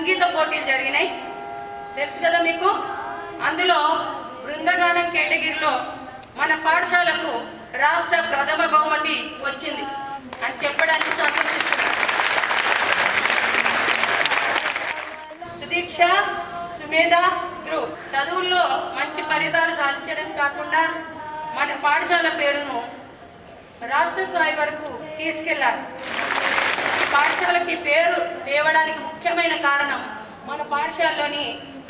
సంగీత పోటీలు జరిగినాయి, తెలుసు కదా మీకు. అందులో బృందగానం కేటగిరీలో మన పాఠశాలకు రాష్ట్ర ప్రథమ బహుమతి వచ్చింది అని చెప్పడానికి సంతోషిస్తున్నాను. సుదీక్ష, సుమేధ, ధ్రువ్ చదువుల్లో మంచి ఫలితాలు సాధించడం కాకుండా మన పాఠశాల పేరును రాష్ట్ర స్థాయి వరకు తీసుకెళ్లారు. పాఠశాలకి పేరు తేవడానికి ముఖ్యమైన కారణం మన పాఠశాలలోని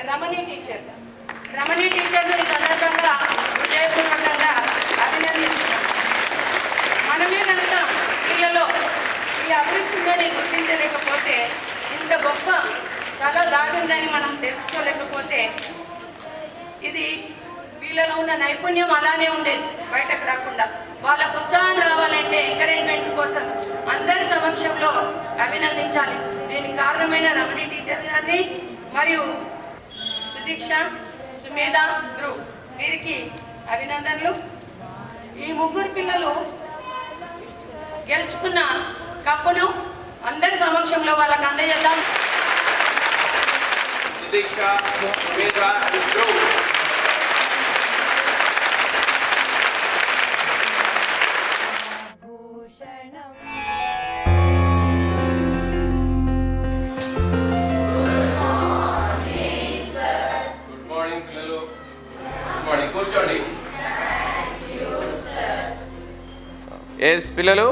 రమణి టీచర్ను ఈ సందర్భంగా హృదయపూర్వకంగా అభినందిస్తున్నాం. మనమే కనుక వీళ్ళలో ఈ అభివృద్ధి ఉందని గుర్తించలేకపోతే, ఇంత గొప్ప కళ దాగుందని మనం తెలుసుకోలేకపోతే, ఇది వీళ్ళలో ఉన్న నైపుణ్యం అలానే ఉండేది, బయటకు రాకుండా. వాళ్ళకు ఉత్సాహం రావాలంటే ఎంకరేజ్మెంట్ కోసం అందరి సమక్షంలో అభినందించాలి. దీనికి కారణమైన రమణి టీచర్ గారిని మరియు సుదీక్ష, సుమేధ, ధ్రువ్ వీరికి అభినందనలు. ఈ ముగ్గురు పిల్లలు గెలుచుకున్న కప్పును అందరి సమక్షంలో వాళ్ళకి అందజేద్దాం. సుదీక్ష, సుమేధ, ధ్రువ్. ఎస్ పిల్లలు,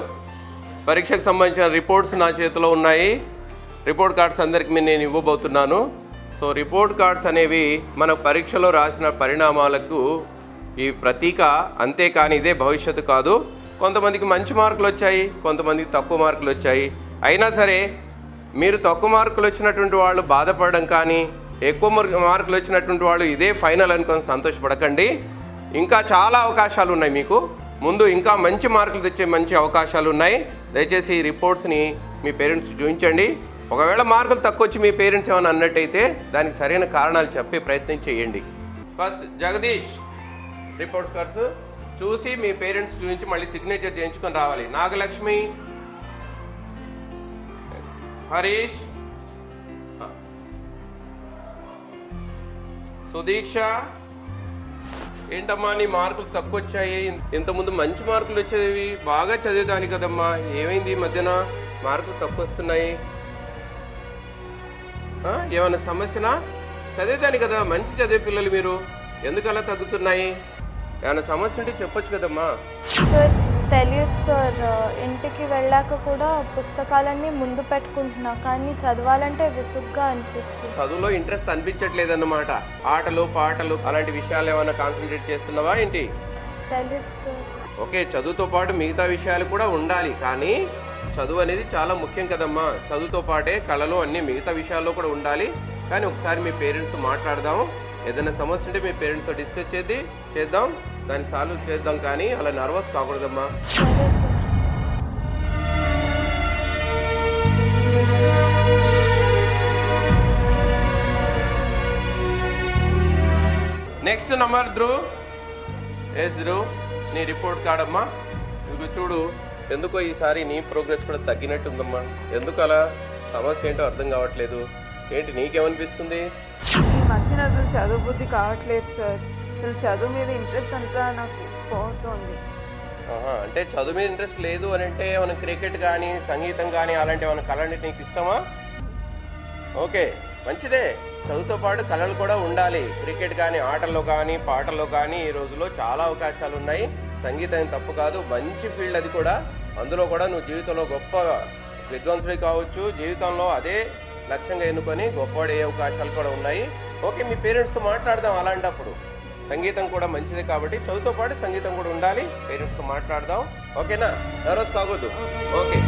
పరీక్షకు సంబంధించిన రిపోర్ట్స్ నా చేతిలో ఉన్నాయి. రిపోర్ట్ కార్డ్స్ అందరికి నేను ఇవ్వబోతున్నాను. సో రిపోర్ట్ కార్డ్స్ అనేవి మన పరీక్షలో రాసిన పరిణామాలకు ఈ ప్రతీక, అంతేకాని ఇదే భవిష్యత్తు కాదు. కొంతమందికి మంచి మార్కులు వచ్చాయి, కొంతమందికి తక్కువ మార్కులు వచ్చాయి. అయినా సరే మీరు తక్కువ మార్కులు వచ్చినటువంటి వాళ్ళు బాధపడడం కానీ, ఎక్కువ మార్కులు వచ్చినటువంటి వాళ్ళు ఇదే ఫైనల్ అనుకొని సంతోషపడకండి. ఇంకా చాలా అవకాశాలు ఉన్నాయి మీకు ముందు, ఇంకా మంచి మార్కులు తెచ్చే మంచి అవకాశాలు ఉన్నాయి. దయచేసి ఈ రిపోర్ట్స్ని మీ పేరెంట్స్ చూపించండి. ఒకవేళ మార్కులు తక్కువ వచ్చి మీ పేరెంట్స్ ఏమైనా అన్నట్టయితే దానికి సరైన కారణాలు చెప్పే ప్రయత్నం చేయండి. ఫస్ట్ జగదీష్ రిపోర్ట్స్ కార్డ్స్ చూసి మీ పేరెంట్స్ చూపించి మళ్ళీ సిగ్నేచర్ చేయించుకొని రావాలి. నాగలక్ష్మి, హరీష్, సుదీక్ష. ఏంటమ్మా నీ మార్కులు తక్కువ వచ్చాయి? ఇంతకుముందు మంచి మార్కులు వచ్చేవి, బాగా చదివేదాని కదమ్మా, ఏమైంది ఈ మధ్యన మార్కులు తక్కువ వస్తున్నాయి? ఏమైనా సమస్యనా? చదివేదాని కదా, మంచి చదివే పిల్లలు మీరు, ఎందుకు అలా తగ్గుతున్నాయి? ఏమైనా సమస్య ఉంటే చెప్పొచ్చు కదమ్మా. తెలియదు సార్, ఇంటికి వెళ్ళాక కూడా పుస్తకాలన్నీ ముందు పెట్టుకుంటున్నా, కానీ చదవాలంటే విసుగ్గా అనిపిస్తుంది. చదువులో ఇంట్రెస్ట్ అనిపించట్లేదన్నమాట. ఆటలు పాటలు అలాంటి విషయాలు ఏమైనా కాన్సన్ట్రేట్ చేస్తున్నావా ఏంటి? తెలియదు సార్. ఓకే, చదువుతో పాటు మిగతా విషయాలు కూడా ఉండాలి, కానీ చదువు అనేది చాలా ముఖ్యం కదమ్మా. చదువుతో పాటే కళలు అన్ని మిగతా విషయాల్లో కూడా ఉండాలి. కానీ ఒకసారి మీ పేరెంట్స్తో మాట్లాడదాం. ఏదైనా సమస్య ఉంటే మీ పేరెంట్స్తో డిస్కస్ చేద్దాం, దాన్ని సాల్వ్ చేద్దాం. కానీ అలా నర్వస్ కాకూడదమ్మా. Next number Dhruv. Yes Dhruv, నీ రిపోర్ట్ కార్డ్ అమ్మా. ఇది చూడు, ఎందుకో ఈసారి నీ ప్రోగ్రెస్ కూడా తగ్గినట్టుందమ్మా. ఎందుకు అలా? సమస్య ఏంటో అర్థం కావట్లేదు. ఏంటి నీకేమనిపిస్తుంది? ఈ మధ్యన అసలు చదువు బుద్ధి కావట్లేదు సార్. అసలు చదువు మీద ఇంట్రెస్ట్ అంతా నాకు పోతుంది. అంటే చదువు మీద ఇంట్రెస్ట్ లేదు అని అంటే ఏమైనా క్రికెట్ కానీ సంగీతం కానీ అలాంటి ఏమైనా కళలు నీకు ఇష్టమా? ఓకే, మంచిదే. చదువుతో పాటు కళలు కూడా ఉండాలి. క్రికెట్ కానీ ఆటల్లో కానీ పాటల్లో కానీ ఈ రోజుల్లో చాలా అవకాశాలు ఉన్నాయి. సంగీతం తప్పు కాదు, మంచి ఫీల్డ్ అది కూడా. అందులో కూడా నువ్వు జీవితంలో గొప్ప విద్వాంసుడి కావచ్చు. జీవితంలో అదే లక్ష్యంగా ఎన్నుకొని గొప్పవాడే అవకాశాలు కూడా ఉన్నాయి. ఓకే, మీ పేరెంట్స్తో మాట్లాడదాం. అలాంటప్పుడు సంగీతం కూడా మంచిదే కాబట్టి చదువుతో పాటు సంగీతం కూడా ఉండాలి. పేరెంట్స్తో మాట్లాడదాం, ఓకేనా? నర్వస్ కాకూడదు. Okay.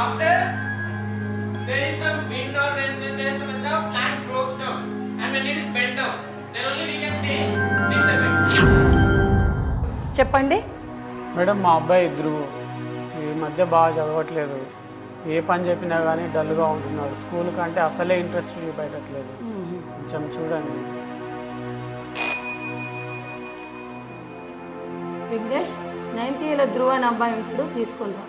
After there is some wind or then చెప్పండి. మేడం మా అబ్బాయి ధ్రువ్ ఈ మధ్య బాగా చదవట్లేదు. ఏ పని చెప్పినా కానీ డల్గా ఉంటున్నాడు. స్కూల్ కంటే అసలే ఇంట్రెస్ట్ చూపెట్టట్లేదు. కొంచెం చూడండి. విఘ్నేష్, 9th ఇయర్లో ధ్రువ అని అబ్బాయి ఉంటాడు, తీసుకుందాం.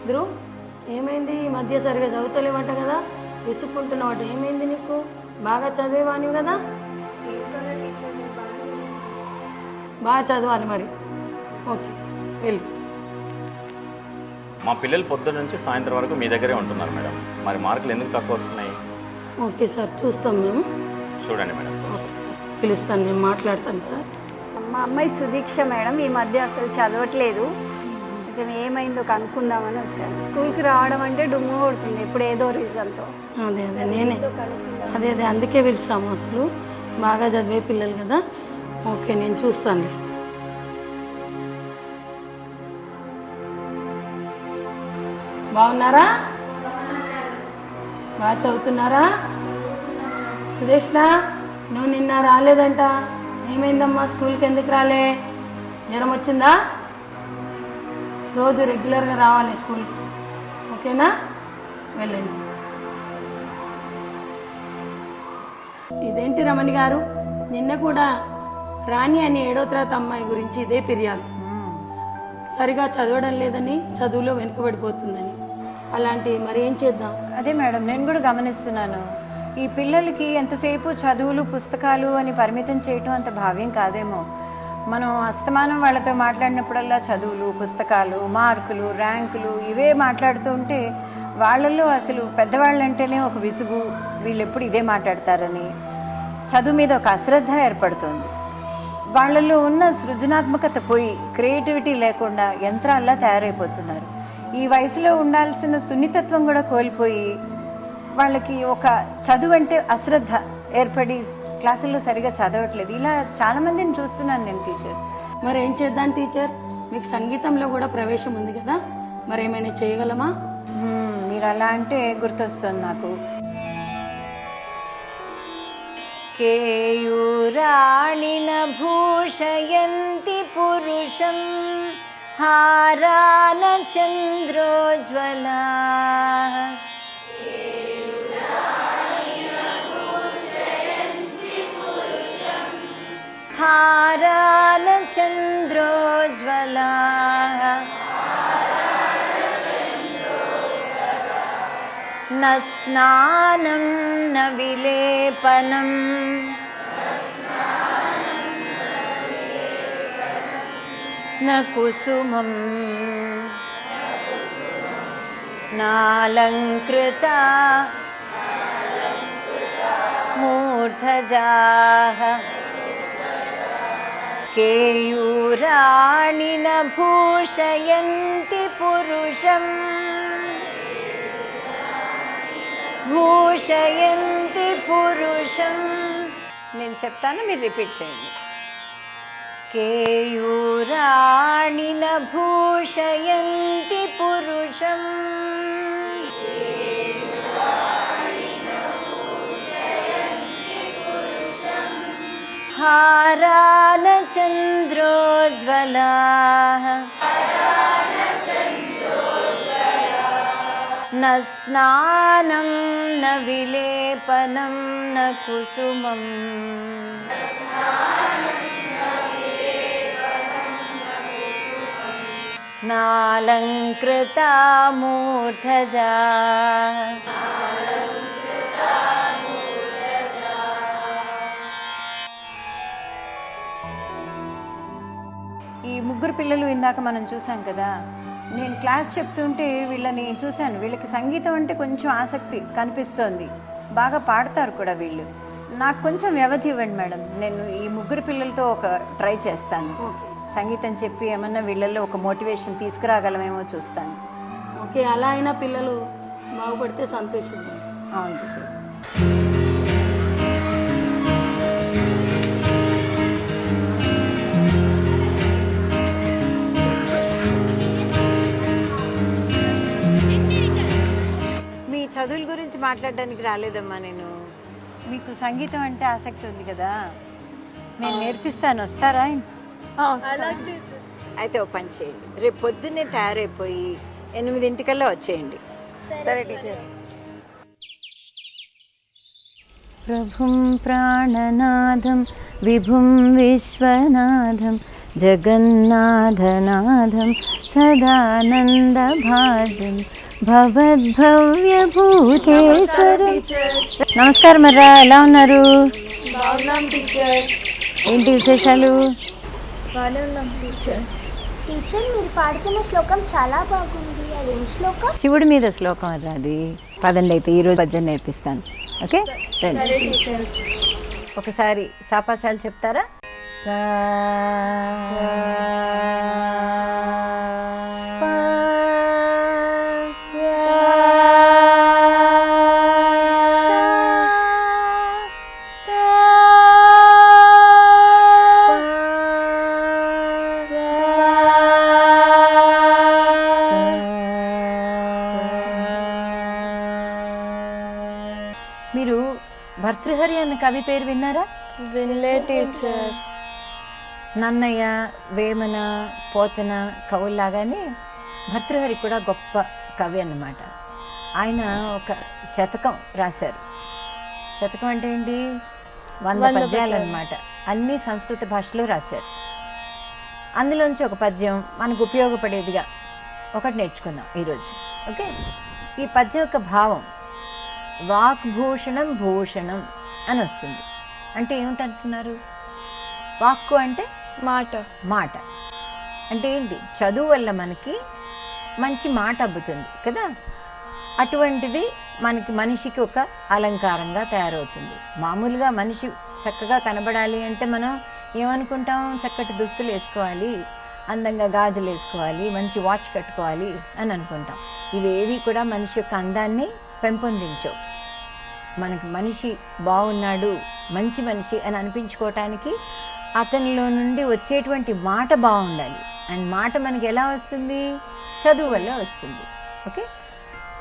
ధ్రువ్, ఏమైంది? ఈ మధ్య సరిగా చదువుతలేవంట కదా, విసుక్కుంటున్నావట. ఏమైంది నీకు? బాగా చదివేవానివి కదా. బాగా చదవాలి మరి. ఓకే, వెళ్ళు. మా పిల్లలు పొద్దున్న నుంచి సాయంత్రం వరకు మీ దగ్గరే ఉంటున్నారు మేడం. మరి మార్కులు ఎందుకు తక్కువ వస్తున్నాయి? ఓకే సార్, చూస్తాం మేము. చూడండి మేడం. పిలుస్తాను, నేను మాట్లాడతాను సార్. మా అమ్మాయి సుదీక్ష మేడం ఈ మధ్య అసలు చదవట్లేదు. కొంచెం ఏమైందో కనుక్కుందామని వచ్చాను. స్కూల్కి రావడం అంటే డుమ్ము కొడుతుంది ఇప్పుడు ఏదో రీజన్తో. అదే నేనే అదే అందుకే పిలిచాము. అసలు బాగా చదివే పిల్లలు కదా. ఓకే, నేను చూస్తాను. బాగున్నారా? బాగా చదువుతున్నారా? సుదేష్ణ, నువ్వు నిన్న రాలేదంట. ఏమైందమ్మా? స్కూల్కి ఎందుకు రాలే? జ్వరం వచ్చిందా? రోజు రెగ్యులర్గా రావాలి స్కూల్కి, ఓకేనా? వెళ్ళండి. ఇదేంటి రమణి గారు, నిన్న కూడా రాణి అని 7వ తరగతి అమ్మాయి గురించి ఇదే ఫిర్యాదు. సరిగా చదవడం లేదని, చదువులో వెనుకబడిపోతుందని. అలాంటి మరి ఏం చేద్దాం? అదే మేడం, నేను కూడా గమనిస్తున్నాను. ఈ పిల్లలకి ఎంతసేపు చదువులు పుస్తకాలు అని పరిమితం చేయటం అంత భావ్యం కాదేమో. మనం అస్తమానం వాళ్ళతో మాట్లాడినప్పుడల్లా చదువులు, పుస్తకాలు, మార్కులు, ర్యాంకులు ఇవే మాట్లాడుతూ ఉంటే వాళ్ళల్లో అసలు పెద్దవాళ్ళంటేనే ఒక విసుగు, వీళ్ళు ఎప్పుడు ఇదే మాట్లాడతారని చదువు మీద ఒక అశ్రద్ధ ఏర్పడుతుంది. వాళ్ళల్లో ఉన్న సృజనాత్మకత పోయి క్రియేటివిటీ లేకుండా యంత్రాల్లా తయారైపోతున్నారు. ఈ వయసులో ఉండాల్సిన సున్నితత్వం కూడా కోల్పోయి వాళ్ళకి ఒక చదువు అంటే అశ్రద్ధ ఏర్పడి క్లాసుల్లో సరిగా చదవట్లేదు. ఇలా చాలామందిని చూస్తున్నాను నేను టీచర్. మరి ఏం చేద్దాం టీచర్? మీకు సంగీతంలో కూడా ప్రవేశం ఉంది కదా, మరి ఏమైనా చేయగలమా? మీరు అలా అంటే గుర్తొస్తుంది నాకు. కేయూరాణిన భూషయంతి పురుషం హారాన చంద్రోజ్వలా హారాన చంద్రోజ్వలా న స్నానం న విలేపనం న కుసుమం నాలంకృత మూర్ధజాః కేయూరాణి న భూషయంతి పురుషం భూషయంతి పురుషం. నేను చెప్తాను, మీరు రిపీట్ చేయండి. కేయూరాణి న భూషయంతి పురుషం హారాన చంద్రోజ్వలా న స్నానం న విలేపనం న కుసుమం నాలంకృత మూర్ధజాః. ఈ ముగ్గురు పిల్లలు ఇందాక మనం చూసాం కదా, నేను క్లాస్ చెప్తుంటే వీళ్ళని చూశాను. వీళ్ళకి సంగీతం అంటే కొంచెం ఆసక్తి కనిపిస్తోంది, బాగా పాడతారు కూడా వీళ్ళు. నాకు కొంచెం వ్యవధి ఇవ్వండి మేడం, నేను ఈ ముగ్గురు పిల్లలతో ఒక ట్రై చేస్తాను. సంగీతం చెప్పి ఏమన్నా వీళ్ళల్లో ఒక మోటివేషన్ తీసుకురాగలమేమో చూస్తాను. ఓకే, అలా అయినా పిల్లలు బాగుపడితే సంతోషిస్తాం. అవును సార్. మీ చదువుల గురించి మాట్లాడడానికి రాలేదమ్మా నేను. మీకు సంగీతం అంటే ఆసక్తి ఉంది కదా, నేను నేర్పిస్తాను, వస్తారా? అయితే ఓ పని చేయండి, రేపు పొద్దున్నే తయారైపోయి 8 వచ్చేయండి. సరే టీచర్. ప్రభుం ప్రాణనాథం విభుం విశ్వనాథం జగన్నాథనాథం సదానందభాజం భవద్భవ్యభూతేశ్వరం. నమస్కారం మర్రా, ఎలా ఉన్నారు? ఏంటి విశేషాలు? టీచర్ మీరు పాడుతున్న శ్లోకం చాలా బాగుంది. అదేం శ్లోకం? శివుడి మీద శ్లోకం అర్రా అది. పదండి అయితే ఈరోజు పద్యం నేర్పిస్తాను. ఓకే రండి. ఒకసారి సాపాసాలు చెప్తారా? సా మీరు భర్తృహరి అన్న కవి పేరు విన్నారా? వినలే టీచర్. నన్నయ్య, వేమన, పోతన కవుల్లాగానే భర్తృహరి కూడా గొప్ప కవి అన్నమాట. ఆయన ఒక శతకం రాశారు. శతకం అంటే ఏంటి? 100 పద్యాలు అన్నమాట. అన్నీ సంస్కృత భాషలో రాశారు. అందులోంచి ఒక పద్యం మనకు ఉపయోగపడేదిగా ఒకటి నేర్చుకుందాం ఈరోజు. ఓకే, ఈ పద్యం యొక్క భావం వాక్భూషణం భూషణం అని వస్తుంది. అంటే ఏమిటంటున్నారు? వాక్కు అంటే మాట. మాట అంటే ఏంటి? చదువు వల్ల మనకి మంచి మాట అబ్బుతుంది కదా. అటువంటిది మనిషికి ఒక అలంకారంగా తయారవుతుంది. మామూలుగా మనిషి చక్కగా కనబడాలి అంటే మనం ఏమనుకుంటాం? చక్కటి దుస్తులు వేసుకోవాలి, అందంగా గాజులు వేసుకోవాలి, మంచి వాచ్ కట్టుకోవాలి అని అనుకుంటాం. ఇవేవి కూడా మనిషి యొక్క అందాన్ని పెంపొందించవు. మనకి మనిషి బాగున్నాడు, మంచి మనిషి అని అనిపించుకోవటానికి అతనిలో నుండి వచ్చేటువంటి మాట బాగుండాలి. అండ్ మాట మనకి ఎలా వస్తుంది? చదువు వల్ల వస్తుంది. ఓకే,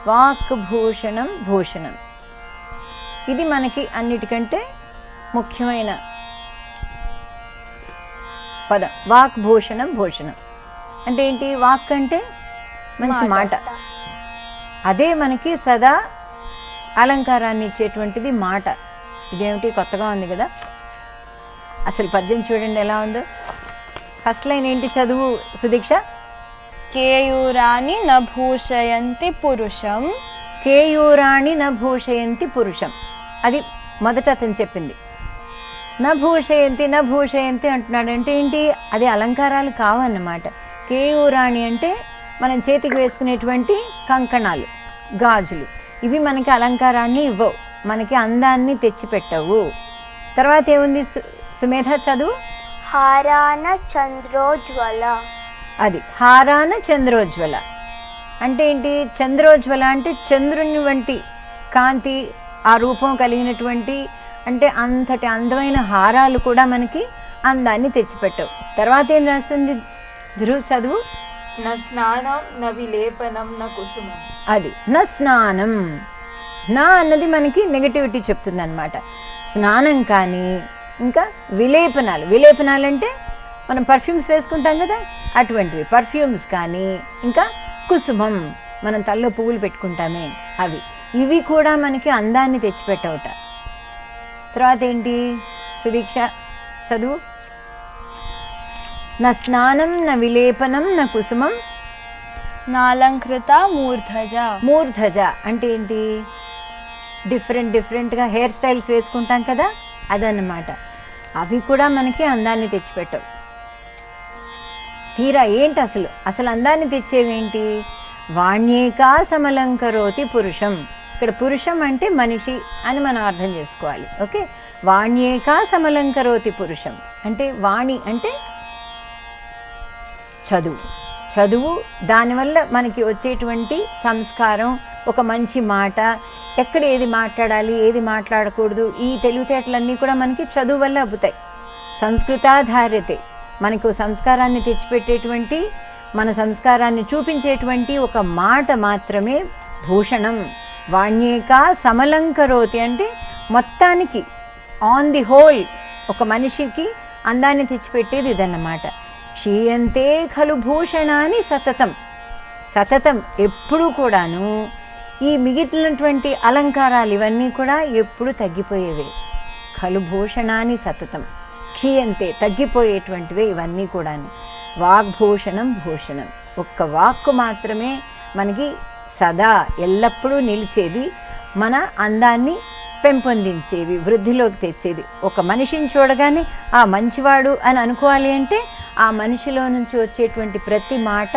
వాక్ భూషణం భూషణం, ఇది మనకి అన్నిటికంటే ముఖ్యమైన పదం. వాక్ భూషణం భూషణం అంటే ఏంటి? వాక్ అంటే మంచి మాట, అదే మనకి సదా అలంకారాన్ని ఇచ్చేటువంటిది మాట. ఇదేమిటి కొత్తగా ఉంది కదా. అసలు పద్యం చూడండి ఎలా ఉందో. ఫస్ట్ లైన్ ఏంటి? చదువు సుదీక్ష. కేయూరాణి న భూషయంతి పురుషం. కేయూరాణి న భూషయంతి పురుషం, అది మొదట అతను చెప్పింది. న భూషయంతి అంటున్నాడు అంటే ఏంటి? అది అలంకారాలు కావన్నమాట. కేయూరాణి అంటే మనం చేతికి వేసుకునేటువంటి కంకణాలు, గాజులు, ఇవి మనకి అలంకారాన్ని ఇవ్వవు, మనకి అందాన్ని తెచ్చిపెట్టవు. తర్వాత ఏముంది సుమేధ చదువు. హారాన చంద్రోజ్వల. అది హారాన చంద్రోజ్వల అంటే ఏంటి? చంద్రోజ్వల అంటే చంద్రుని వంటి కాంతి, ఆ రూపం కలిగినటువంటి, అంటే అంతటి అందమైన హారాలు కూడా మనకి అందాన్ని తెచ్చిపెట్టవు. తర్వాత ఏం రాస్తుంది ధ్రువ్ చదువు. న స్నానం న విలేపనం న కుసుమం. అది న స్నానం. నా అన్నది మనకి నెగటివిటీ చెప్తుంది అనమాట. స్నానం కానీ, ఇంకా విలేపనాలు. విలేపనాలు అంటే మనం పర్ఫ్యూమ్స్ వేసుకుంటాం కదా, అటువంటివి పర్ఫ్యూమ్స్ కానీ, ఇంకా కుసుమం మనం తల్లో పువ్వులు పెట్టుకుంటామే అవి, ఇవి కూడా మనకి అందాన్ని తెచ్చిపెట్టవుట. తర్వాత ఏంటి సుదీక్ష చదువు. నా స్నానం న విలేపనం న కుసుమం నాలంకృత మూర్ధజ. మూర్ధజ అంటే ఏంటి? డిఫరెంట్గా హెయిర్ స్టైల్స్ వేసుకుంటాం కదా, అదన్నమాట. అవి కూడా మనకి అందాన్ని తెచ్చిపెట్టవు. తీరా ఏంటి అసలు అందాన్ని తెచ్చేవేంటి? వాణ్యేకా సమలంకరోతి పురుషం. ఇక్కడ పురుషం అంటే మనిషి అని మనం అర్థం చేసుకోవాలి. ఓకే, వాణ్యేకా సమలంకరోతి పురుషం అంటే వాణి అంటే చదువు, దానివల్ల మనకి వచ్చేటువంటి సంస్కారం, ఒక మంచి మాట, ఎక్కడ ఏది మాట్లాడాలి ఏది మాట్లాడకూడదు, ఈ తెలివితేటలన్నీ కూడా మనకి చదువు వల్ల అబ్బుతాయి. సంస్కృతాధార్యతే, మనకు సంస్కారాన్ని తెచ్చిపెట్టేటువంటి, మన సంస్కారాన్ని చూపించేటువంటి ఒక మాట మాత్రమే భూషణం, వాణ్యేక సమలంకరోతి అంటే మొత్తానికి ఆన్ ది హోల్ ఒక మనిషికి అందాన్ని తెచ్చిపెట్టేది ఇదన్నమాట. క్షీయంతే ఖలు భూషణాన్ని సతతం, సతతం ఎప్పుడూ కూడాను ఈ మిగిలినటువంటి అలంకారాలు ఇవన్నీ కూడా ఎప్పుడు తగ్గిపోయేవే. ఖలు భూషణాన్ని సతతం క్షీయంతే తగ్గిపోయేటువంటివే ఇవన్నీ కూడాను. వాగ్భూషణం భూషణం, ఒక్క వాక్కు మాత్రమే మనకి సదా ఎల్లప్పుడూ నిలిచేది, మన అందాన్ని పెంపొందించేవి, వృద్ధిలోకి తెచ్చేది. ఒక మనిషిని చూడగానే ఆ మంచివాడు అని అనుకోవాలి అంటే ఆ మనిషిలో నుంచి వచ్చేటువంటి ప్రతి మాట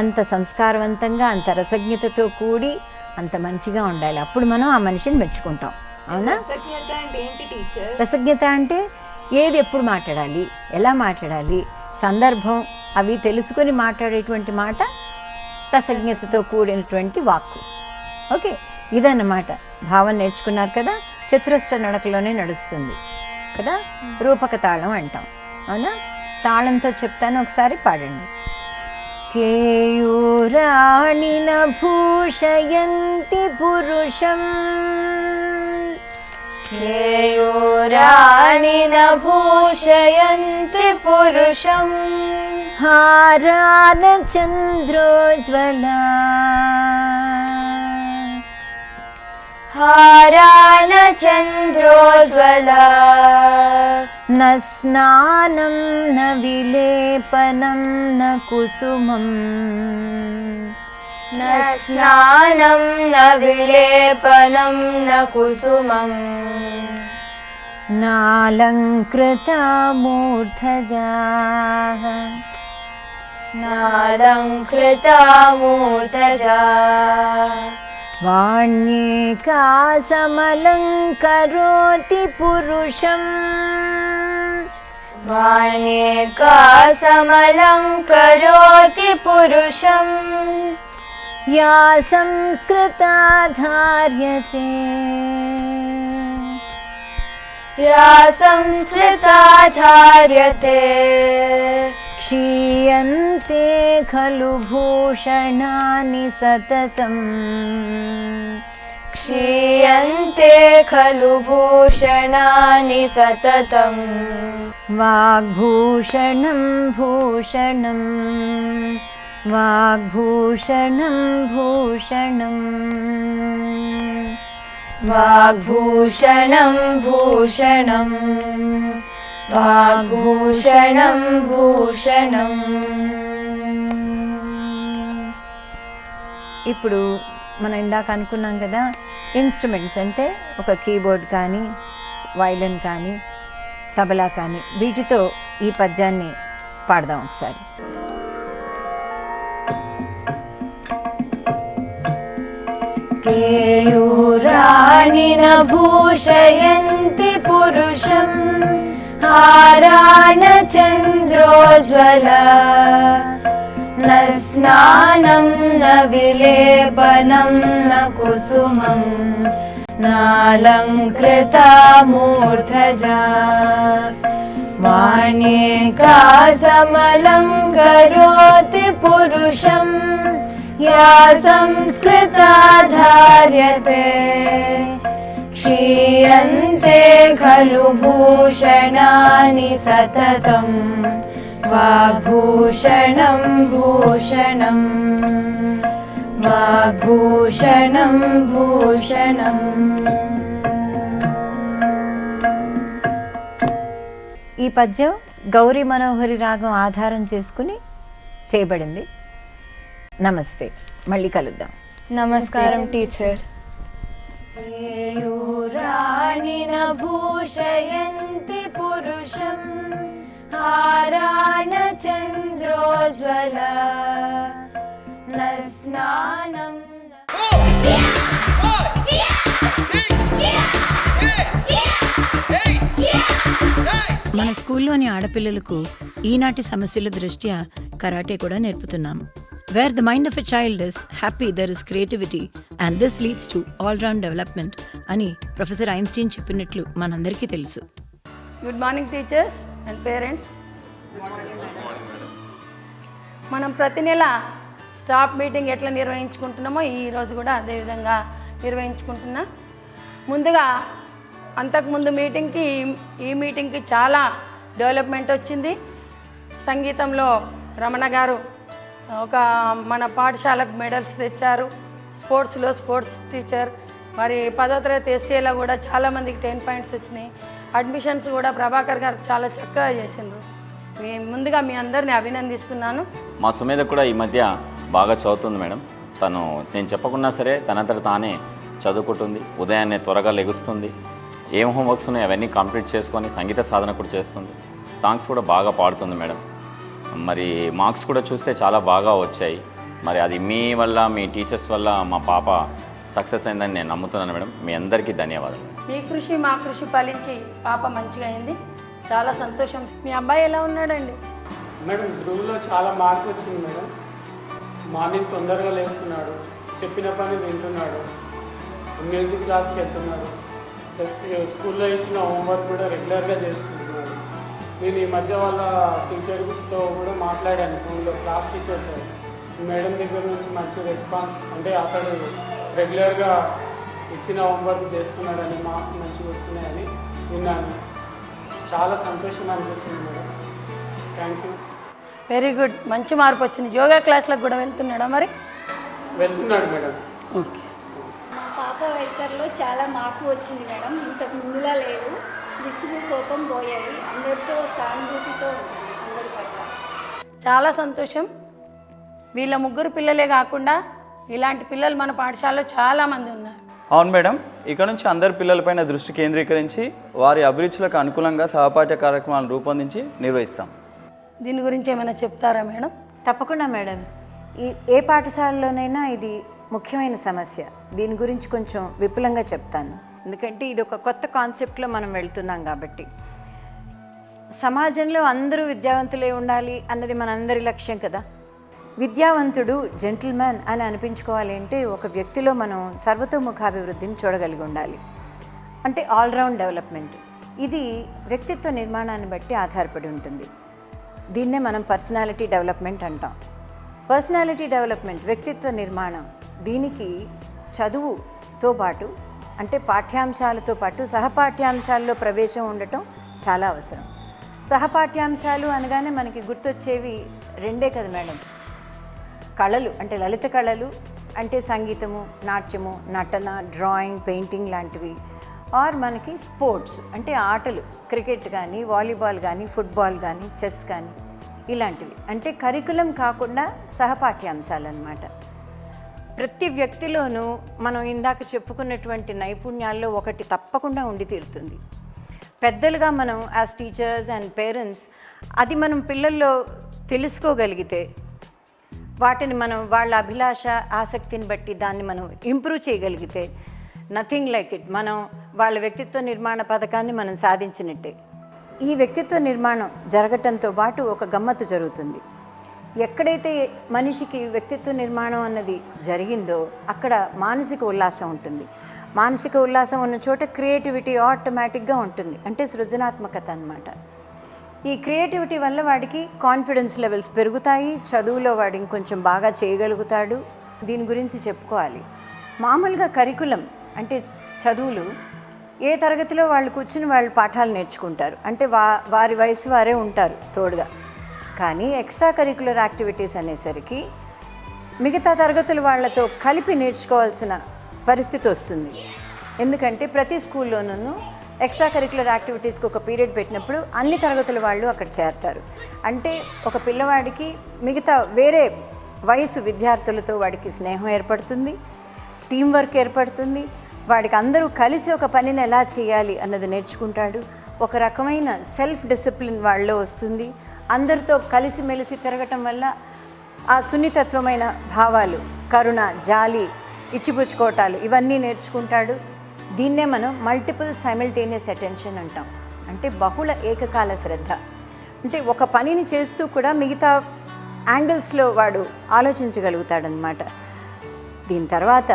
అంత సంస్కారవంతంగా, అంత రసజ్ఞతతో కూడి అంత మంచిగా ఉండాలి. అప్పుడు మనం ఆ మనిషిని మెచ్చుకుంటాం. అవునా? రసజ్ఞత అంటే ఏంటి టీచర్? రసజ్ఞత అంటే ఏది ఎప్పుడు మాట్లాడాలి, ఎలా మాట్లాడాలి, సందర్భం అవి తెలుసుకొని మాట్లాడేటువంటి మాట రసజ్ఞతతో కూడినటువంటి వాక్కు. ఓకే, ఇదన్నమాట. భావం నేర్చుకున్నారు కదా, చతురస్ర నడకలోనే నడుస్తుంది కదా, రూపక తాళం అంటాం. అవునా? తాళంతో చెప్తాను, ఒకసారి పాడండి. కేయూరాణిన భూషయంతి పురుషం, కేయూరాణిన భూషయంతి పురుషం, హారాన చంద్రోజ్వలా, హారాన చంద్రోజ్వలా, న స్నానం న విలేపనం న కుసుమం, న స్నానం న విలేపనం న కుసుమం, నాలంకృతా మూర్ధజాః, నాలంకృతా మూర్ధజాః, వాణ్యేకా సమలంకరోతి పురుషం, వాణ్యేకా సమలంకరోతి పురుషం, యా సంస్కృతా ధార్యతే, యా సంస్కృతా ధార్యతే, క్షీయంతే ఖలు భూషణాని సతతం, క్షీయంతే ఖలు భూషణాని సతతం, వాగ్భూషణం భూషణం, వాగ్భూషణం భూషణం, వాగ్భూషణం భూషణం, వాగ్భూషణం భూషణం. ఇప్పుడు మనం ఇందాక అనుకున్నాం కదా, ఇన్స్ట్రుమెంట్స్ అంటే ఒక కీబోర్డ్ కానీ, వైలిన్ కానీ, తబలా కానీ, వీటితో ఈ పద్యాన్ని పాడదాం ఒకసారి. కేయూరాణిన భూషయంతి పురుషం, హారాన చంద్రోజ్వలా, న స్నానం న విలేపనం న కుసుమం, నాలంకృతా మూర్ధజాః, వాణ్యేకా సమలంకరోతి పురుషం, యా సంస్కృతా ధార్యతే, క్షీయంతే ఖలు భూషణాని సతతం, వాగ్భూషణం భూషణం, వాగ్భూషణం భూషణం. ఈ పద్యం గౌరీ మనోహరి రాగం ఆధారం చేసుకుని చేయబడింది. నమస్తే, మళ్ళీ కలుద్దాం. నమస్కారం టీచర్. కేయూరాణిన భూషయంతి పురుషం, హారాన చంద్రోజ్వలా, న స్నానం. మన స్కూల్లోని ఆడపిల్లలకు ఈనాటి సమస్యల దృష్ట్యా కరాటే కూడా నేర్పుతున్నాము. Where the mind of a child is happy, there is creativity and this leads to all round development అని ప్రొఫెసర్ ఐన్స్టీన్ చెప్పినట్లు మనందరికీ తెలుసు. Good morning teachers and parents. మనం ప్రతి నెల స్టాఫ్ మీటింగ్ ఎట్లా నిర్వహించుకుంటున్నామో ఈరోజు కూడా అదేవిధంగా నిర్వహించుకుంటున్నా. ముందుగా అంతకుముందు మీటింగ్కి ఈ మీటింగ్కి చాలా డెవలప్మెంట్ వచ్చింది. సంగీతంలో రమణ గారు ఒక మన పాఠశాలకు మెడల్స్ తెచ్చారు. స్పోర్ట్స్లో స్పోర్ట్స్ టీచర్, మరి 10వ తరగతి ఎస్సీలో కూడా చాలామందికి 10 పాయింట్స్ వచ్చినాయి. అడ్మిషన్స్ కూడా ప్రభాకర్ గారు చాలా చక్కగా చేసిండ్రు. ముందుగా మీ అందరిని అభినందిస్తున్నాను. మా సుమేధ కూడా ఈ మధ్య బాగా చదువుతుంది మేడం. తను నేను చెప్పకున్నా సరే తనంతట తానే చదువుకుంటుంది. ఉదయాన్నే త్వరగా లెగుస్తుంది. ఏం హోంవర్క్స్ ఉన్నాయో అవన్నీ కంప్లీట్ చేసుకొని సంగీత సాధన కూడా చేస్తుంది. సాంగ్స్ కూడా బాగా పాడుతుంది మేడం. మరి మార్క్స్ కూడా చూస్తే చాలా బాగా వచ్చాయి. మరి అది మీ వల్ల, మీ టీచర్స్ వల్ల మా పాప సక్సెస్ అయిందని నేను నమ్ముతున్నాను మేడం. మీ అందరికీ ధన్యవాదాలు. మీ కృషి మా కృషి ఫలించి పాప మంచిగా అయింది. చాలా సంతోషం. మీ అబ్బాయి ఎలా ఉన్నాడండి? మేడం ధ్రువులో చాలా మార్పు వచ్చింది మేడం. మార్నింగ్ తొందరగా లేస్తున్నాడు, చెప్పిన పని వింటున్నాడు, మ్యూజిక్ క్లాస్కి వెళ్తున్నాడు, ప్లస్ స్కూల్లో ఇచ్చిన హోంవర్క్ కూడా రెగ్యులర్గా చేసుకుంటున్నాడు. నేను ఈ మధ్య వాళ్ళ టీచర్తో కూడా మాట్లాడాను ఫోన్లో, క్లాస్ టీచర్తో. మేడం దగ్గర నుంచి మంచి రెస్పాన్స్, అంటే అతడు రెగ్యులర్గా ఇచ్చిన హోంవర్క్ చేస్తున్నాడని, మార్క్స్ మంచిగా వస్తున్నాయని విన్నాను. చాలా సంతోషం అనిపించింది madam. Thank you. Very good. మంచి మార్పు వచ్చింది. యోగా క్లాస్లకు కూడా వెళ్తున్నాడా? మరి వెళ్తున్నాడు మేడం. ఓకే. మా పాప వైఖరిలో చాలా మార్పు వచ్చింది మేడం. ఇంతకు ముందులా లేదు. విసుగు, కోపం పోయాయి. అందరితో సానుభూతితో ఉంటుంది, అందరి పట్ల. చాలా సంతోషం. వీళ్ళ ముగ్గురు పిల్లలే కాకుండా ఇలాంటి పిల్లలు మన పాఠశాలలో చాలామంది ఉన్నారు. అవును మేడం. ఇక నుంచి అందరి పిల్లలపైన దృష్టి కేంద్రీకరించి వారి అభిరుచులకు అనుకూలంగా సహపాఠ్య కార్యక్రమాలను రూపొందించి నిర్వహిస్తాం. దీని గురించి ఏమైనా చెప్తారా మేడం? తప్పకుండా మేడం. ఏ పాఠశాలలోనైనా ఇది ముఖ్యమైన సమస్య. దీని గురించి కొంచెం విపులంగా చెప్తాను. ఎందుకంటే ఇది ఒక కొత్త కాన్సెప్ట్లో మనం వెళ్తున్నాం కాబట్టి. సమాజంలో అందరూ విద్యావంతులే ఉండాలి అన్నది మనందరి లక్ష్యం కదా. విద్యావంతుడు, జెంటిల్మెన్ అని అనిపించుకోవాలి అంటే ఒక వ్యక్తిలో మనం సర్వతోముఖాభివృద్ధిని చూడగలిగి ఉండాలి. అంటే ఆల్రౌండ్ డెవలప్మెంట్. ఇది వ్యక్తిత్వ నిర్మాణాన్ని బట్టి ఆధారపడి ఉంటుంది. దీన్నే మనం పర్సనాలిటీ డెవలప్మెంట్ అంటాం. పర్సనాలిటీ డెవలప్మెంట్, వ్యక్తిత్వ నిర్మాణం, దీనికి చదువుతో పాటు, అంటే పాఠ్యాంశాలతో పాటు సహపాఠ్యాంశాల్లో ప్రవేశం ఉండటం చాలా అవసరం. సహపాఠ్యాంశాలు అనగానే మనకి గుర్తొచ్చేవి రెండే కదా మేడం. కళలు, అంటే లలిత కళలు, అంటే సంగీతము, నాట్యము, నటన, డ్రాయింగ్, పెయింటింగ్ లాంటివి. ఆర్ మనకి స్పోర్ట్స్, అంటే ఆటలు, క్రికెట్ కానీ, వాలీబాల్ కానీ, ఫుట్బాల్ కానీ, చెస్ కానీ, ఇలాంటివి. అంటే కరికులం కాకుండా సహపాఠ్యాంశాలు అన్నమాట. ప్రతి వ్యక్తిలోనూ మనం ఇందాక చెప్పుకున్నటువంటి నైపుణ్యాల్లో ఒకటి తప్పకుండా ఉండి తీరుతుంది. పెద్దలుగా మనం యాజ్ టీచర్స్ అండ్ పేరెంట్స్ అది మనం పిల్లల్లో తెలుసుకోగలిగితే, వాటిని మనం వాళ్ళ అభిలాష, ఆసక్తిని బట్టి దాన్ని మనం ఇంప్రూవ్ చేయగలిగితే, నథింగ్ లైక్ ఇట్, మనం వాళ్ళ వ్యక్తిత్వ నిర్మాణ పథకాన్ని మనం సాధించినట్టే. ఈ వ్యక్తిత్వ నిర్మాణం జరగటంతో పాటు ఒక గమ్మత్తు జరుగుతుంది. ఎక్కడైతే మనిషికి వ్యక్తిత్వ నిర్మాణం అన్నది జరిగిందో అక్కడ మానసిక ఉల్లాసం ఉంటుంది. మానసిక ఉల్లాసం ఉన్న చోట క్రియేటివిటీ ఆటోమేటిక్గా ఉంటుంది. అంటే సృజనాత్మకత అన్నమాట. ఈ క్రియేటివిటీ వల్ల వాడికి కాన్ఫిడెన్స్ లెవెల్స్ పెరుగుతాయి. చదువులో వాడు ఇంకొంచెం బాగా చేయగలుగుతాడు. దీని గురించి చెప్పుకోవాలి. మామూలుగా కరికులం అంటే చదువులు ఏ తరగతిలో వాళ్ళు కూర్చుని వాళ్ళు పాఠాలు నేర్చుకుంటారు. అంటే వారి వయసు వారే ఉంటారు తోడుగా. కానీ ఎక్స్ట్రా కరికులర్ యాక్టివిటీస్ అనేసరికి మిగతా తరగతుల వాళ్ళతో కలిపి నేర్చుకోవాల్సిన పరిస్థితి వస్తుంది. ఎందుకంటే ప్రతి స్కూల్లోనూ ఎక్స్ట్రా కరికులర్ యాక్టివిటీస్కి ఒక పీరియడ్ పెట్టినప్పుడు అన్ని తరగతుల వాళ్ళు అక్కడ చేరతారు. అంటే ఒక పిల్లవాడికి మిగతా వేరే వయసు విద్యార్థులతో వాడికి స్నేహం ఏర్పడుతుంది, టీం వర్క్ ఏర్పడుతుంది. వాడికి అందరూ కలిసి ఒక పనిని ఎలా చేయాలి అన్నది నేర్చుకుంటాడు. ఒక రకమైన సెల్ఫ్ డిసిప్లిన్ వాళ్ళలో వస్తుంది. అందరితో కలిసిమెలిసి తిరగటం వల్ల ఆ సున్నితత్వమైన భావాలు, కరుణ, జాలి, ఇచ్చిపుచ్చుకోవటాలు ఇవన్నీ నేర్చుకుంటాడు. దీన్నే మనం మల్టిపుల్ సైమల్టేనియస్ అటెన్షన్ అంటాం. అంటే బహుళ ఏకకాల శ్రద్ధ. అంటే ఒక పనిని చేస్తూ కూడా మిగతా యాంగిల్స్లో వాడు ఆలోచించగలుగుతాడనమాట. దీని తర్వాత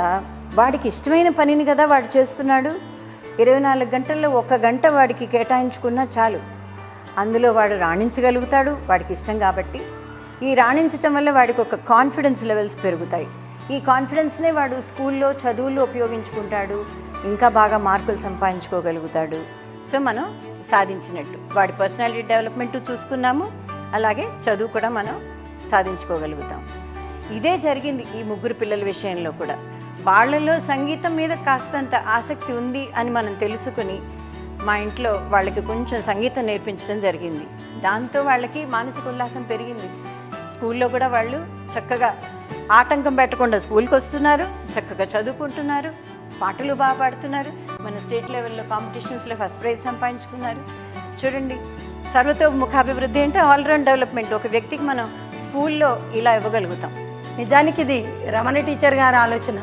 వాడికి ఇష్టమైన పనిని కదా వాడు చేస్తున్నాడు. 24 గంటల్లో 1 గంట వాడికి కేటాయించుకున్నా చాలు. అందులో వాడు రాణించగలుగుతాడు వాడికి ఇష్టం కాబట్టి. ఈ రాణించటం వల్ల వాడికి ఒక కాన్ఫిడెన్స్ లెవెల్స్ పెరుగుతాయి. ఈ కాన్ఫిడెన్స్నే వాడు స్కూల్లో చదువుల్లో ఉపయోగించుకుంటాడు, ఇంకా బాగా మార్కులు సంపాదించుకోగలుగుతాడు. సో మనం సాధించినట్టు వాడి పర్సనాలిటీ డెవలప్మెంట్ చూసుకున్నాము, అలాగే చదువు కూడా మనం సాధించుకోగలుగుతాం. ఇదే జరిగింది ఈ ముగ్గురు పిల్లల విషయంలో కూడా. వాళ్ళలో సంగీతం మీద కాస్తంత ఆసక్తి ఉంది అని మనం తెలుసుకుని మా ఇంట్లో వాళ్ళకి కొంచెం సంగీతం నేర్పించడం జరిగింది. దాంతో వాళ్ళకి మానసిక ఉల్లాసం పెరిగింది. స్కూల్లో కూడా వాళ్ళు చక్కగా ఆటంకం పెట్టకుండా స్కూల్కి వస్తున్నారు, చక్కగా చదువుకుంటున్నారు, పాటలు బాగా పాడుతున్నారు, మన స్టేట్ లెవెల్లో కాంపిటీషన్స్లో ఫస్ట్ ప్రైజ్ సంపాదించుకున్నారు. చూడండి, సర్వతోముఖాభివృద్ధి అంటే ఆల్రౌండ్ డెవలప్మెంట్. ఒక వ్యక్తికి మనం స్కూల్లో ఇలా ఇవ్వగలుగుతాం. నిజానికి ఇది రమణ టీచర్ గారి ఆలోచన.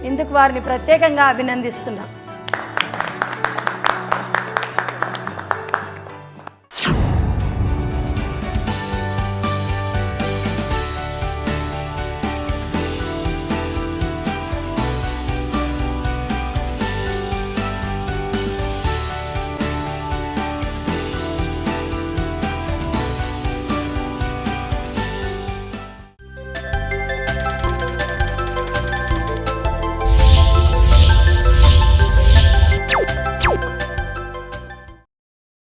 ఇందుకు వారిని ప్రత్యేకంగా అభినందిస్తున్నాం.